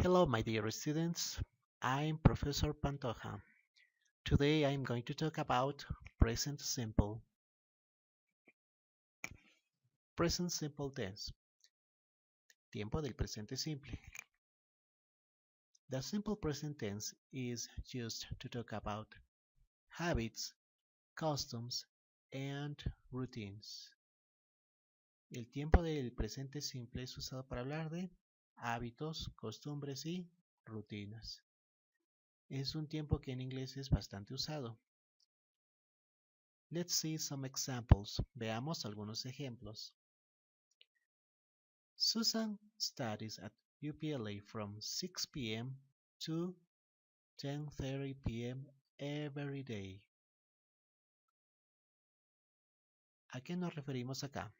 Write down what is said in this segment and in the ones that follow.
Hello, my dear students. I'm Professor Pantoja. Today I'm going to talk about present simple. Present simple tense. Tiempo del presente simple. The simple present tense is used to talk about habits, customs, and routines. El tiempo del presente simple es usado para hablar de hábitos, costumbres y rutinas. Es un tiempo que en inglés es bastante usado. Let's see some examples. Veamos algunos ejemplos. Susan studies at UPLA from 6 p.m. to 10:30 p.m. every day. ¿A qué nos referimos acá?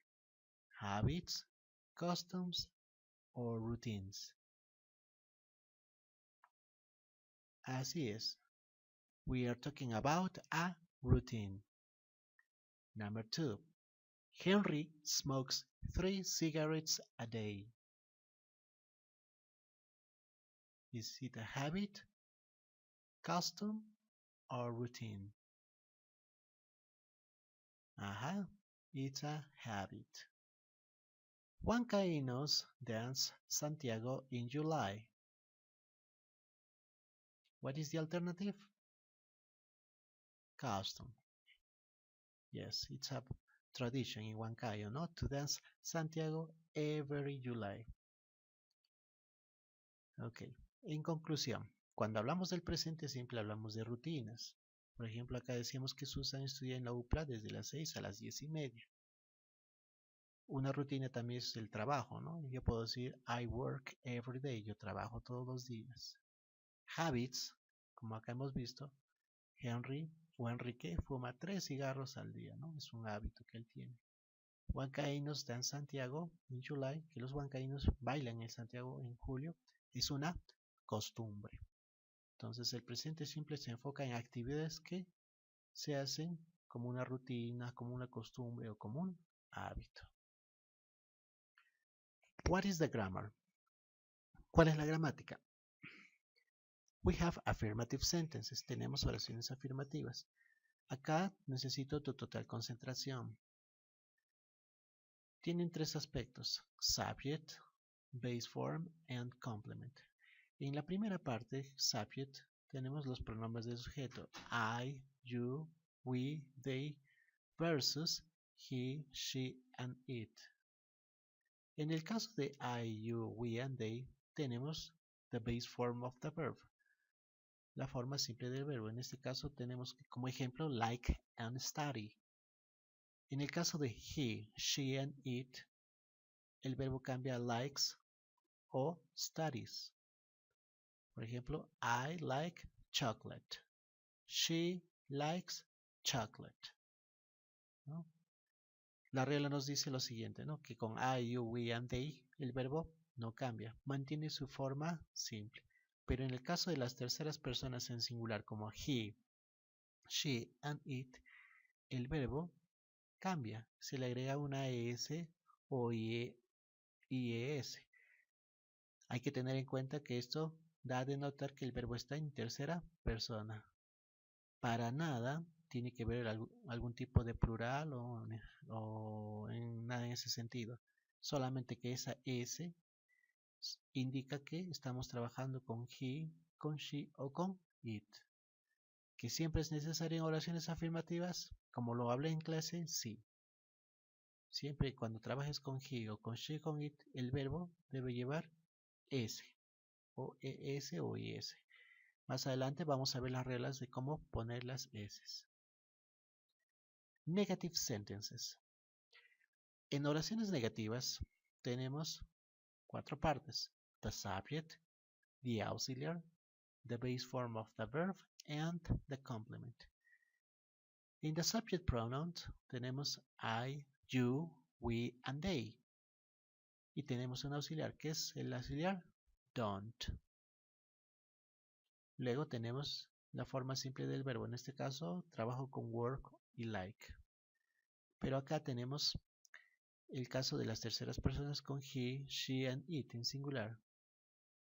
Habits, customs, or routines. Así es. We are talking about a routine. Number 2. Henry smokes 3 cigarettes a day. Is it a habit, custom, or routine? It's a habit. Huancaínos dance Santiago in July. What is the alternative? Custom. Yes, it's a tradition in Huancayo, no? To dance Santiago every July. Ok. En conclusión, cuando hablamos del presente simple hablamos de rutinas. Por ejemplo, acá decíamos que Susan estudia en la UPLA desde las 6 a las 10:30. Una rutina también es el trabajo, ¿no? Yo puedo decir I work every day, yo trabajo todos los días. Habits, como acá hemos visto, Henry o Enrique fuma 3 cigarros al día, ¿no? Es un hábito que él tiene. Huancaínos está en Santiago en July, que los huancaínos bailan en Santiago en julio, es una costumbre. Entonces el presente simple se enfoca en actividades que se hacen como una rutina, como una costumbre o como un hábito. What is the grammar? ¿Cuál es la gramática? We have affirmative sentences. Tenemos oraciones afirmativas. Acá necesito tu total concentración. Tienen 3 aspectos: subject, base form and complement. En la primera parte, subject, tenemos los pronombres del sujeto: I, you, we, they, versus he, she, and it. En el caso de I, you, we, and they, tenemos the base form of the verb, la forma simple del verbo. En este caso tenemos como ejemplo like and study. En el caso de he, she, and it, el verbo cambia a likes o studies. Por ejemplo, I like chocolate. She likes chocolate. ¿No? La regla nos dice lo siguiente, ¿no? Que con I, you, we, and they, el verbo no cambia, mantiene su forma simple. Pero en el caso de las terceras personas en singular como he, she, and it, el verbo cambia. Se le agrega una es o ies. Hay que tener en cuenta que esto da a denotar que el verbo está en tercera persona. Para nada tiene que ver algún tipo de plural o en nada en ese sentido. Solamente que esa S indica que estamos trabajando con he, con she o con it. ¿Que siempre es necesario en oraciones afirmativas? Como lo hablé en clase, sí. Siempre cuando trabajes con he o con she, con it, el verbo debe llevar S o ES o IS. Más adelante vamos a ver las reglas de cómo poner las S. Negative sentences. En oraciones negativas tenemos 4 partes: the subject, the auxiliar, the base form of the verb, and the complement. En the subject pronoun tenemos I, you, we, and they. Y tenemos un auxiliar, que es el auxiliar don't. Luego tenemos la forma simple del verbo, en este caso trabajo con work y like. Pero acá tenemos el caso de las terceras personas con he, she, and it en singular.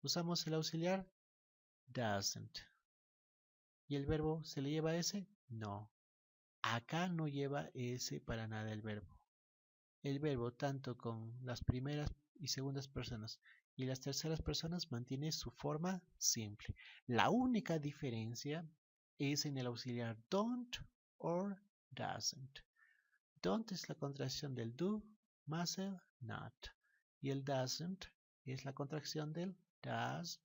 Usamos el auxiliar doesn't. ¿Y el verbo se le lleva S? No. Acá no lleva S para nada el verbo. El verbo tanto con las primeras y segundas personas y las terceras personas mantiene su forma simple. La única diferencia es en el auxiliar don't or doesn't. Don't es la contracción del do más el not. Y el doesn't es la contracción del does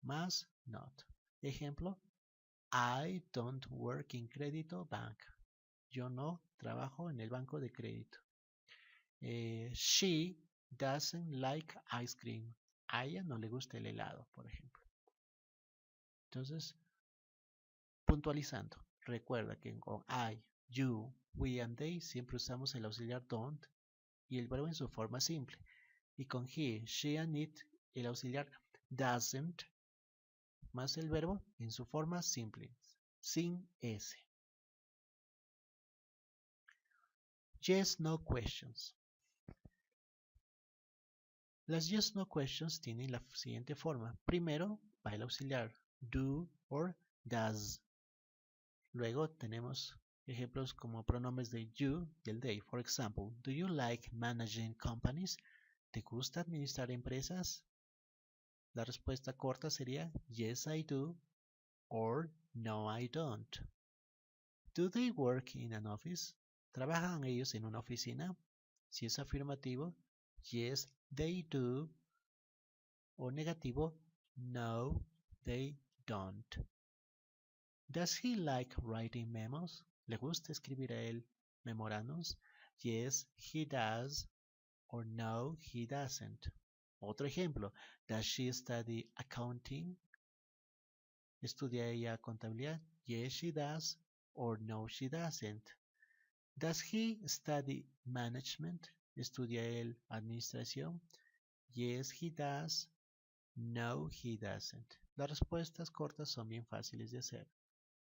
más not. Ejemplo, I don't work in Crédito Bank. Yo no trabajo en el banco de crédito. She doesn't like ice cream. A ella no le gusta el helado, por ejemplo. Entonces, puntualizando, recuerda que con I, you, we and they siempre usamos el auxiliar don't y el verbo en su forma simple. Y con he, she and it, el auxiliar doesn't más el verbo en su forma simple, sin S. Yes, no questions. Las yes, no questions tienen la siguiente forma. Primero va el auxiliar do or does. Luego tenemos ejemplos como pronombres de you y el they. For example, do you like managing companies? ¿Te gusta administrar empresas? La respuesta corta sería yes, I do or no, I don't. Do they work in an office? ¿Trabajan ellos en una oficina? Si es afirmativo, yes, they do. O negativo, no, they don't. Does he like writing memos? ¿Le gusta escribir a él memorandos? Yes, he does. Or no, he doesn't. Otro ejemplo, does she study accounting? ¿Estudia ella contabilidad? Yes, she does. Or no, she doesn't. Does he study management? ¿Estudia él administración? Yes, he does. No, he doesn't. Las respuestas cortas son bien fáciles de hacer.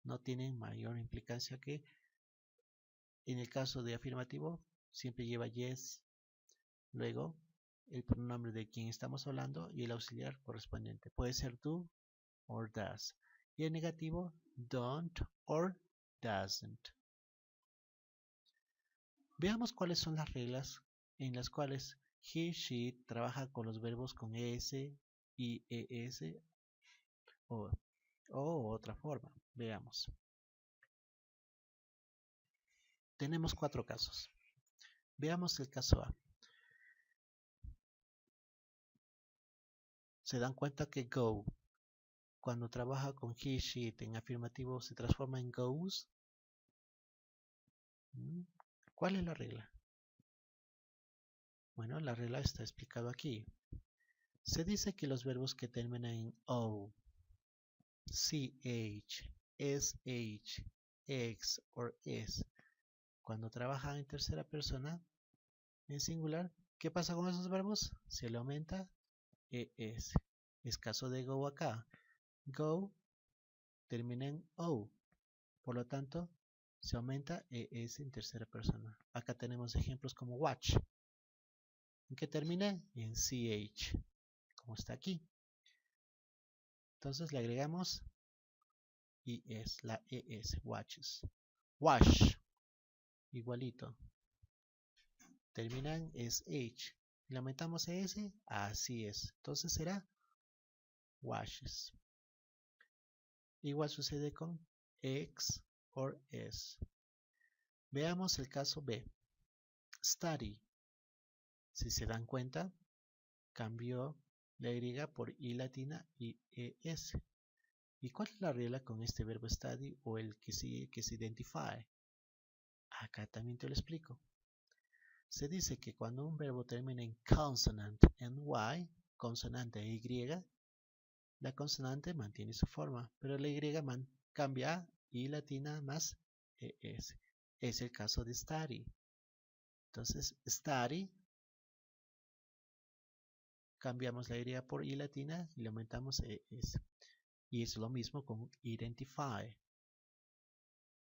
No tienen mayor implicancia que en el caso de afirmativo siempre lleva yes, luego el pronombre de quien estamos hablando y el auxiliar correspondiente. Puede ser do or does. Y el negativo don't or doesn't. Veamos cuáles son las reglas en las cuales he, she trabaja con los verbos con es y es o otra forma. Veamos. Tenemos 4 casos. Veamos el caso A. Se dan cuenta que go, cuando trabaja con he, she en afirmativo, se transforma en goes. ¿Cuál es la regla? Bueno, la regla está explicada aquí. Se dice que los verbos que terminan en o, ch, sh, x o s, cuando trabajan en tercera persona, en singular, ¿qué pasa con esos verbos? Se le aumenta es. Es caso de go acá. Go termina en o, por lo tanto, se aumenta es en tercera persona. Acá tenemos ejemplos como watch. ¿En qué termina? En ch, como está aquí. Entonces le agregamos es, la es, watches. Wash, igualito. Terminan es h. Le aumentamos s, así es. Entonces será washes. Igual sucede con x o s. Veamos el caso B. Study. Si se dan cuenta, cambió la y por i latina y es. ¿Y cuál es la regla con este verbo study o el que sigue, que es identify? Acá también te lo explico. Se dice que cuando un verbo termina en consonant en y, consonante e y, la consonante mantiene su forma, pero la y cambia a i latina más es. Es el caso de study. Entonces, study, cambiamos la y por i latina y le aumentamos es. Y es lo mismo con identify.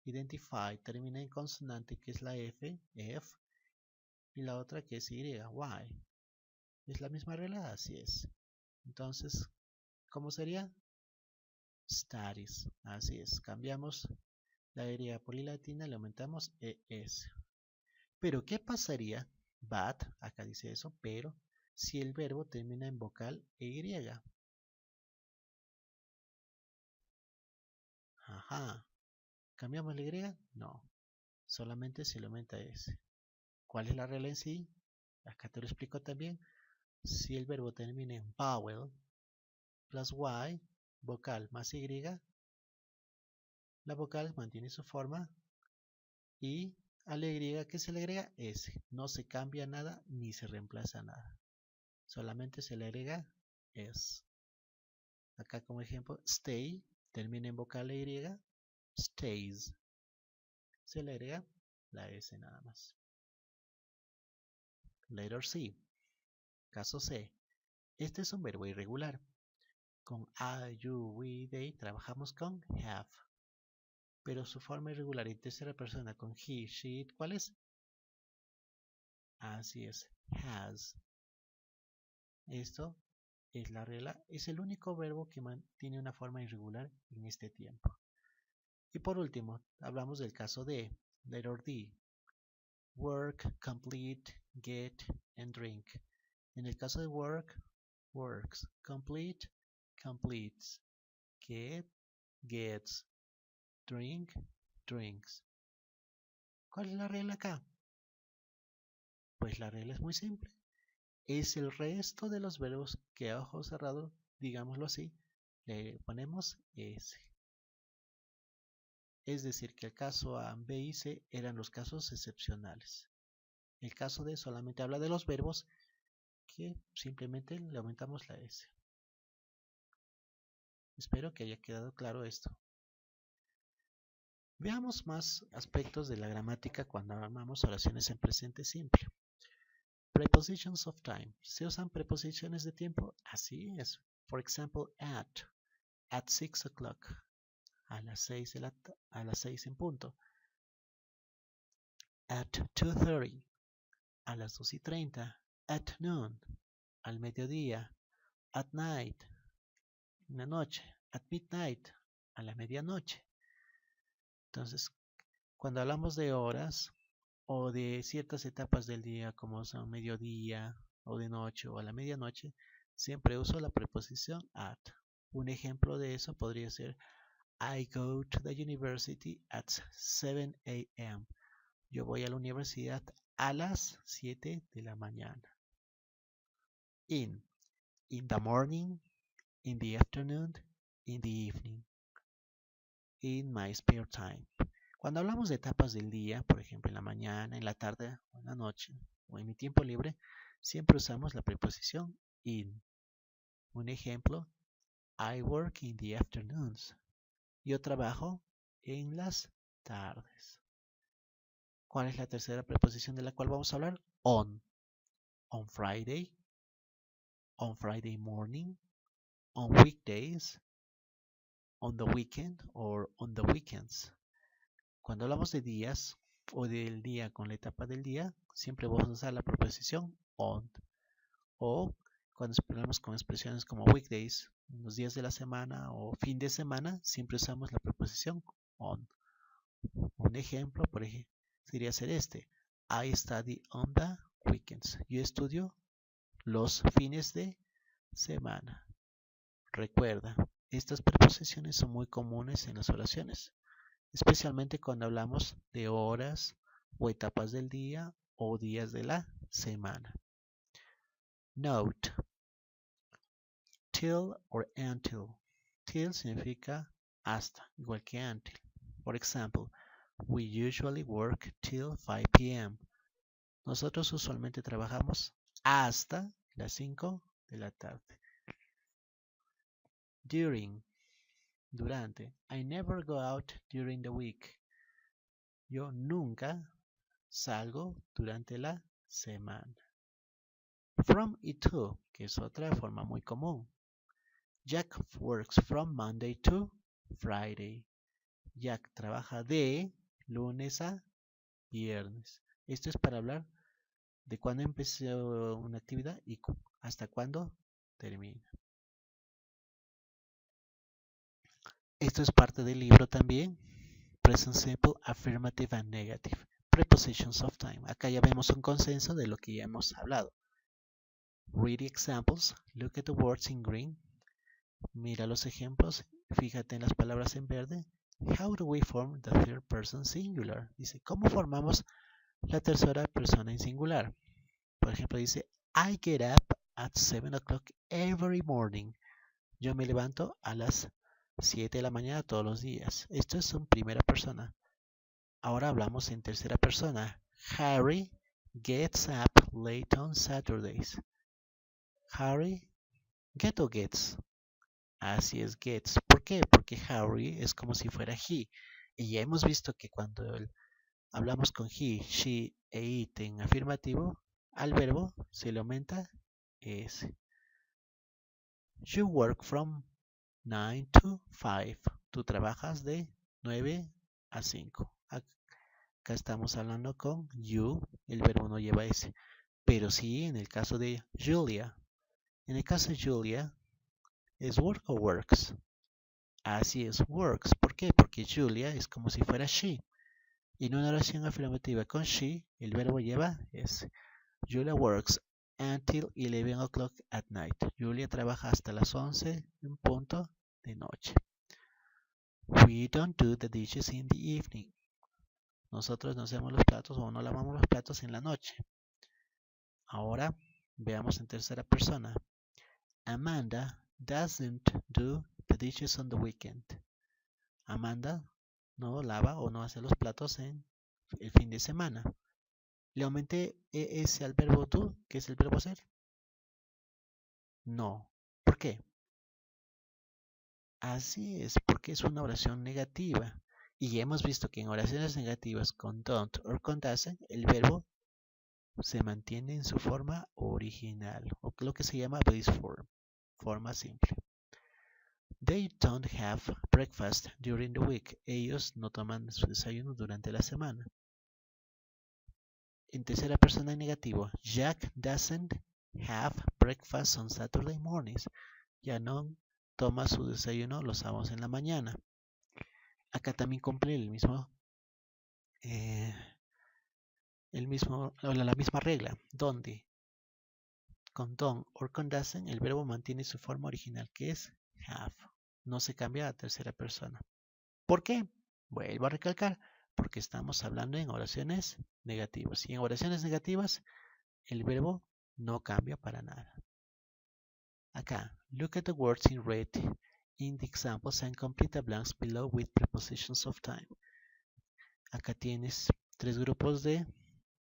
Identify termina en consonante que es la f, y la otra que es y. ¿Es la misma regla? Así es. Entonces, ¿cómo sería? Studies. Así es. Cambiamos la Y por I latina, le aumentamos ES. Pero, ¿qué pasaría? But, acá dice eso, pero si el verbo termina en vocal Y. Ajá. ¿Cambiamos la Y? No. Solamente se le aumenta S. ¿Cuál es la regla en sí? Acá te lo explico también. Si el verbo termina en vowel plus Y, vocal más Y, la vocal mantiene su forma y a la Y, ¿qué se le agrega? S. No se cambia nada ni se reemplaza nada. Solamente se le agrega S. Acá como ejemplo, stay, termina en vocal Y, stays. Se le agrega la S nada más. Letter C. Caso C. Este es un verbo irregular. Con I, you, we, they trabajamos con have. Pero su forma irregular en tercera persona con he, she, it, ¿cuál es? Así es, has. Esto es la regla, es el único verbo que tiene una forma irregular en este tiempo. Y por último, hablamos del caso de letter D. Work, complete, get, and drink. En el caso de work, works. Complete, completes. Get, gets. Drink, drinks. ¿Cuál es la regla acá? Pues la regla es muy simple. Es el resto de los verbos que a ojo cerrado, digámoslo así, le ponemos S. Es decir, que el caso A, B y C eran los casos excepcionales. El caso D solamente habla de los verbos que simplemente le aumentamos la S. Espero que haya quedado claro esto. Veamos más aspectos de la gramática cuando armamos oraciones en presente simple. Prepositions of time. ¿Se usan preposiciones de tiempo? Así es. For example, at 6 o'clock. A las 6 en punto. At 2:30. A las 2:30. At noon. Al mediodía. At night. En la noche. At midnight. A la medianoche. Entonces, cuando hablamos de horas o de ciertas etapas del día, como son mediodía o de noche o a la medianoche, siempre uso la preposición at. Un ejemplo de eso podría ser I go to the university at 7 a.m. Yo voy a la universidad a las 7 de la mañana. In the morning, in the afternoon, in the evening. In my spare time. Cuando hablamos de etapas del día, por ejemplo en la mañana, en la tarde o en la noche, o en mi tiempo libre, siempre usamos la preposición in. Un ejemplo, I work in the afternoons. Yo trabajo en las tardes. ¿Cuál es la tercera preposición de la cual vamos a hablar? On. On Friday. On Friday morning. On weekdays. On the weekend or on the weekends. Cuando hablamos de días o del día con la etapa del día, siempre vamos a usar la preposición on. O cuando hablamos con expresiones como weekdays, los días de la semana o fin de semana, siempre usamos la preposición on. Un ejemplo, por ejemplo, sería ser este. I study on the weekends. Yo estudio los fines de semana. Recuerda, estas preposiciones son muy comunes en las oraciones, especialmente cuando hablamos de horas o etapas del día o días de la semana. Note. Till or until. Till significa hasta, igual que until. For example, we usually work till 5 p.m. Nosotros usualmente trabajamos hasta las 5 de la tarde. During. Durante. I never go out during the week. Yo nunca salgo durante la semana. From y to, que es otra forma muy común. Jack works from Monday to Friday. Jack trabaja de lunes a viernes. Esto es para hablar de cuándo empezó una actividad y hasta cuándo termina. Esto es parte del libro también. Present Simple, Affirmative and Negative. Prepositions of time. Acá ya vemos un consenso de lo que ya hemos hablado. Read the examples. Look at the words in green. Mira los ejemplos. Fíjate en las palabras en verde. How do we form the third person singular? Dice, ¿cómo formamos la tercera persona en singular? Por ejemplo, dice, I get up at 7 o'clock every morning. Yo me levanto a las 7 de la mañana todos los días. Esto es en primera persona. Ahora hablamos en tercera persona. Harry gets up late on Saturdays. Harry, get o gets. Así es, gets. ¿Por qué? Porque Harry es como si fuera he. Y ya hemos visto que cuando hablamos con he, she e it en afirmativo, al verbo se le aumenta s. You work from 9 to 5. Tú trabajas de 9 a 5. Acá estamos hablando con you, el verbo no lleva s. Pero sí en el caso de Julia. En el caso de Julia, ¿es work o works? Así es, works. ¿Por qué? Porque Julia es como si fuera she. Y en una oración afirmativa con she, el verbo lleva s. Julia works until 11 o'clock at night. Julia trabaja hasta las 11 en punto de noche. We don't do the dishes in the evening. Nosotros no hacemos los platos o no lavamos los platos en la noche. Ahora veamos en tercera persona. Amanda doesn't do the dishes on the weekend. Amanda no lava o no hace los platos en el fin de semana. ¿Le aumenté ES al verbo do, que es el verbo ser? No. ¿Por qué? Así es, porque es una oración negativa. Y ya hemos visto que en oraciones negativas con don't o con doesn't, el verbo se mantiene en su forma original, o lo que se llama base form, forma simple. They don't have breakfast during the week. Ellos no toman su desayuno durante la semana. En tercera persona en negativo, Jack doesn't have breakfast on Saturday mornings. Ya no toma su desayuno los sábados en la mañana. Acá también cumple la misma regla, donde con don't o con doesn't el verbo mantiene su forma original, que es have. No se cambia a tercera persona. ¿Por qué? Vuelvo a recalcar, porque estamos hablando en oraciones negativas. Y en oraciones negativas, el verbo no cambia para nada. Acá, look at the words in red in the examples and complete the blanks below with prepositions of time. Acá tienes 3 grupos de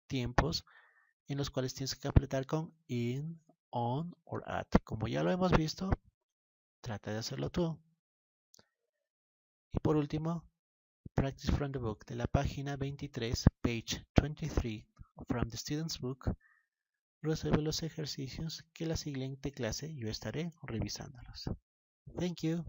tiempos en los cuales tienes que completar con in, on or at. Como ya lo hemos visto, trata de hacerlo tú. Y por último, practice from the book, de la página 23, page 23 from the student's book. Resuelve los ejercicios que la siguiente clase yo estaré revisándolos. Thank you.